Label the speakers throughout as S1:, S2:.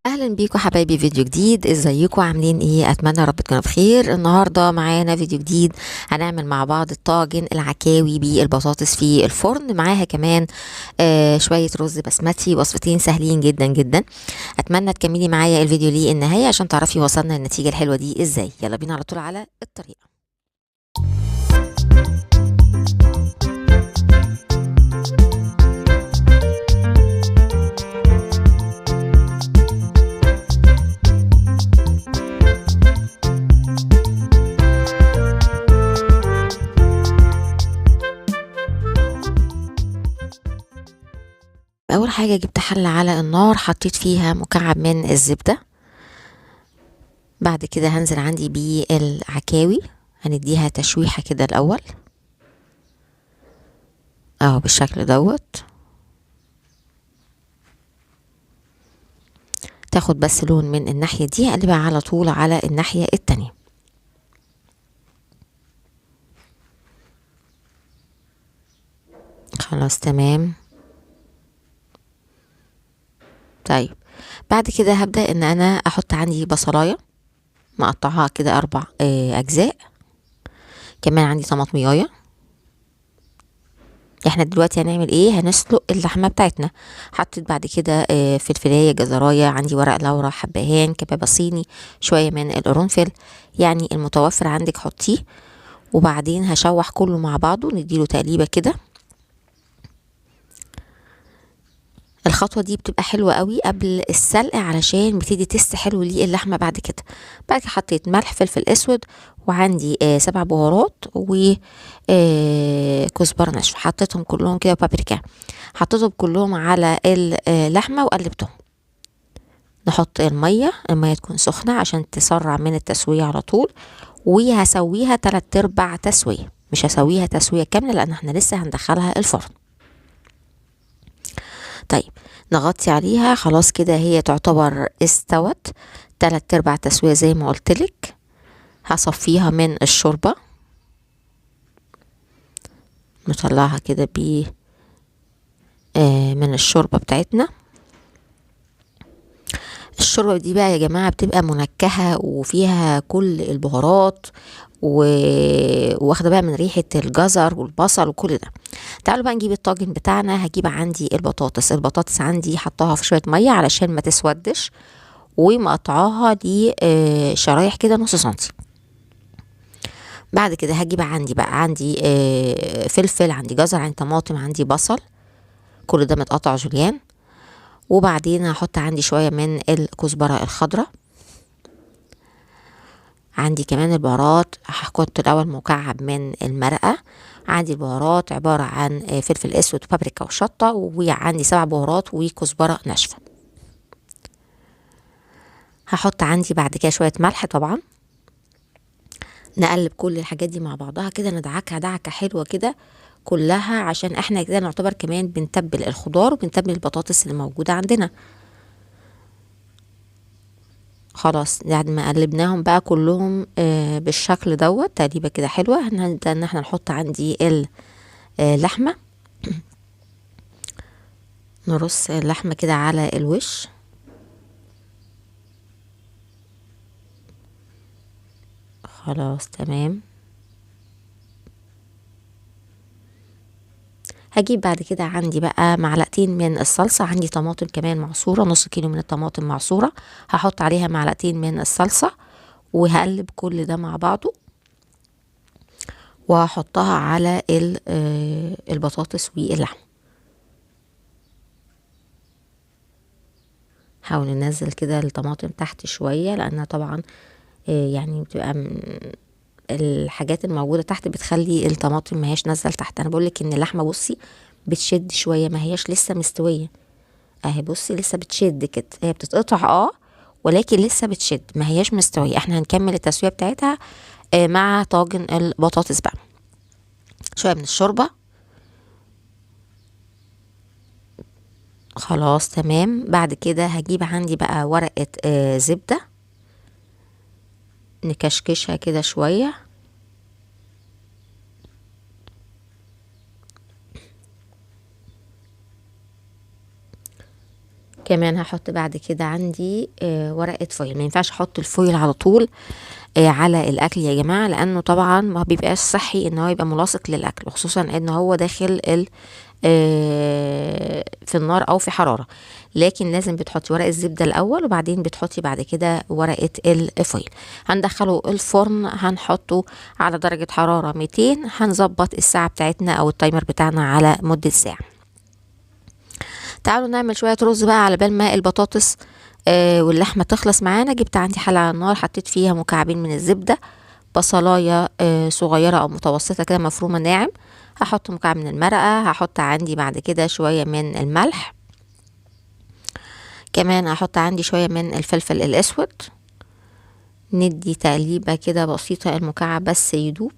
S1: اهلا بيكم حبايبي، فيديو جديد. ازيكم عاملين ايه؟ اتمنى رب تكونوا بخير. النهارده معانا فيديو جديد، هنعمل مع بعض الطاجن العكاوي بالبطاطس في الفرن. معاها كمان شويه رز بسمتي. وصفتين سهلين جدا جدا. اتمنى تكملي معايا الفيديو للنهايه عشان تعرفي وصلنا للنتيجه الحلوه دي ازاي. يلا بينا على طول على الطريقه. اول حاجه جبت حله على النار، حطيت فيها مكعب من الزبده. بعد كده هنزل عندي بالعكاوي، هنديها تشويحه كده الاول اهو بالشكل دوت. تاخد بس لون من الناحيه دي، اقلبها على طول على الناحيه التانية. خلاص تمام. طيب بعد كده هبدأ ان انا احط عندي بصلاية مقطعها كده 4 اجزاء. كمان عندي طماطمية. احنا دلوقتي هنعمل ايه؟ هنسلق اللحمة بتاعتنا. حطيت بعد كده فلفلاية، جزراية، عندي ورق لورا، حبهان، كبابة صيني، شوية من القرنفل، يعني المتوفر عندك حطيه. وبعدين هشوح كله مع بعضه، نديله تقليبة كده. الخطوة دي بتبقى حلوة قوي قبل السلق، علشان بتدي تست حلو للحمة بعد كده. بعد كده حطيت ملح، فلفل اسود، وعندي 7 بهارات، و كزبرة ناشفة. حطيتهم كلهم كده، وبابريكا. حطيتهم كلهم على اللحمة وقلبتهم. نحط المية تكون سخنة عشان تسرع من التسوية على طول. وهسويها 3/4 تسوية، مش هسويها تسوية كاملة لان احنا لسه هندخلها الفرن. طيب نغطي عليها. خلاص كده هي تعتبر استوت 3/4 تسوية زي ما قلتلك. هصفيها من الشوربة، نطلعها كده من الشوربة بتاعتنا. الشوربة دي بقى يا جماعة بتبقى منكهة وفيها كل البهارات، واخده بقى من ريحة الجزر والبصل وكل ده. تعالوا بقى نجيب الطاجن بتاعنا. هجيب عندي البطاطس عندي حطاها في شوية مية علشان ما تسودش، ومقطعاها دي شرايح كده نص سنتي. بعد كده هجيب عندي فلفل، عندي جزر، عندي طماطم، عندي بصل، كل ده متقطع جوليان. وبعدين هحط عندي شوية من الكزبرة الخضراء. عندي كمان البهارات، هحط الأول مكعب من المرقة. عندي البهارات عبارة عن فلفل اسود وبابريكا وشطة، وعندي 7 بهارات وكزبرة ناشفة. هحط عندي بعد كده شوية ملح طبعا. نقلب كل الحاجات دي مع بعضها كده، ندعكها دعكة حلوة كده كلها، عشان احنا كده نعتبر كمان بنتبل الخضار وبنتبل البطاطس اللي موجودة عندنا. خلاص بعد ما قلبناهم بقى كلهم بالشكل دوت، تقليبة كده حلوة، هنبدأ ان احنا نحط عندي اللحمة. نرص اللحمة كده على الوش. خلاص تمام. هجيب بعد كده عندي بقى معلقتين من الصلصة. عندي طماطم كمان معصورة، نص كيلو من الطماطم معصورة. هحط عليها معلقتين من الصلصة، وهقلب كل ده مع بعضه، وهحطها على البطاطس واللحم. حاول ننزل كده الطماطم تحت شوية، لأنها طبعا يعني بتبقى الحاجات الموجودة تحت بتخلي الطماطم ما هياش نازلة تحت. أنا بقولك إن اللحمة بصي بتشد شوية، ما هياش لسه مستوية اهي. بصي لسه بتشد كده، هي بتتقطع ولكن لسه بتشد، ما هياش مستوية. احنا هنكمل التسوية بتاعتها مع طاجن البطاطس بقى. شوية من الشوربة. خلاص تمام. بعد كده هجيب عندي بقى ورقة زبدة، نكشكشها كده شوية. كمان هحط بعد كده عندي ورقة فويل. ما ينفعش احط الفويل على طول على الاكل يا جماعة، لانه طبعا ما بيبقاش صحي ان هو يبقى ملاصق للاكل، وخصوصا ان هو داخل في النار او في حرارة. لكن لازم بتحطي ورق الزبدة الاول، وبعدين بتحطي بعد كده ورقة الفويل. هندخله الفرن، هنحطه على درجة حرارة 200. هنظبط الساعة بتاعتنا او التايمر بتاعنا على مدة ساعة. تعالوا نعمل شوية رز بقى على بال ما البطاطس واللحمة تخلص معانا. جبت عندي حلة على النار، حطيت فيها مكعبين من الزبدة، بصلاية صغيرة او متوسطة كده مفرومة ناعم، هحط مكعب من المرقة، هحط عندي بعد كده شوية من الملح، كمان هحط عندي شوية من الفلفل الاسود. ندي تقليبة كده بسيطة، المكعب بس يدوب.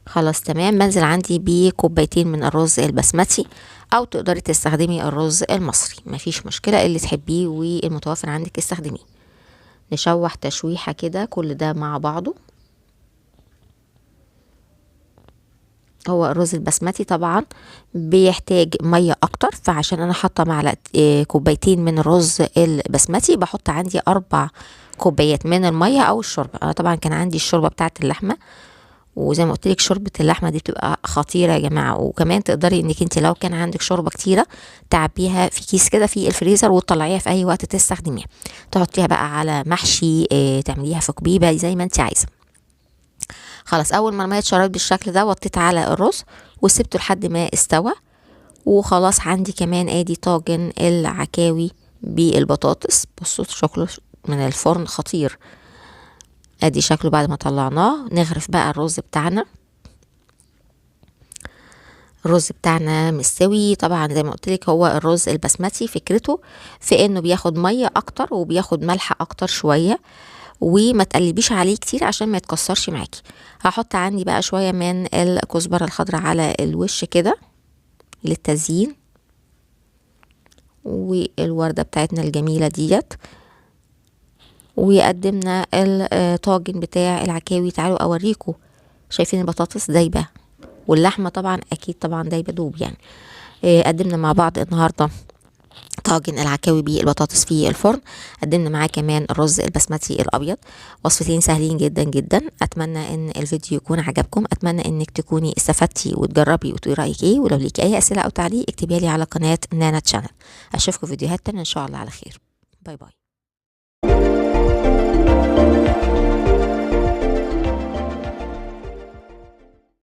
S1: خلاص تمام. بنزل عندي بكوبايتين من الرز البسمتي، او تقدري تستخدمي الرز المصري، مفيش مشكلة، اللي تحبيه والمتوفر عندك استخدميه. نشوح تشويحة كده كل ده مع بعضه. هو الرز البسمتي طبعا بيحتاج مية اكتر، فعشان انا حاطة معلقة كوبايتين من الرز البسمتي، بحط عندي 4 كوبايات من المية او الشوربة. انا طبعا كان عندي الشوربة بتاعت اللحمة، وزي ما قلت لك شوربه اللحمه دي بتبقى خطيره يا جماعه. وكمان تقدري انك انت لو كان عندك شوربه كتيره تعبيها في كيس كده في الفريزر، وتطلعيها في اي وقت تستخدميها، تحطيها بقى على محشي، تعمليها في كبيبه زي ما انت عايزه. خلاص، اول ما الميه اتشربت بالشكل ده وطيت على الرز وسبته لحد ما استوى. وخلاص عندي كمان ادي طاجن العكاوي بالبطاطس. بصوا شكله من الفرن خطير. ادي شكله بعد ما طلعناه. نغرف بقى الرز بتاعنا. الرز بتاعنا مستوي طبعا. زي ما قلت لك، هو الرز البسمتي فكرته في انه بياخد ميه اكتر وبياخد ملح اكتر شويه، وما تقلبيش عليه كتير عشان ما يتكسرش معاكي. هحط عندي بقى شويه من الكزبره الخضراء على الوش كده للتزيين، والورده بتاعتنا الجميله ديت. وقدمنا الطاجن بتاع العكاوي. تعالوا اوريكم، شايفين البطاطس دايبه، واللحمه طبعا اكيد طبعا دايبه دوب يعني. قدمنا مع بعض النهارده طاجن العكاوي بالبطاطس في الفرن، قدمنا معاه كمان الرز البسمتي الابيض. وصفتين سهلين جدا جدا. اتمنى ان الفيديو يكون عجبكم، اتمنى انك تكوني استفدتي وتجربي وتقولي رايك ايه. ولو ليكي اي اسئله او تعليق اكتبيها لي على قناه نانا تشانل. اشوفكم فيديوهات تانية ان شاء الله على خير. باي باي.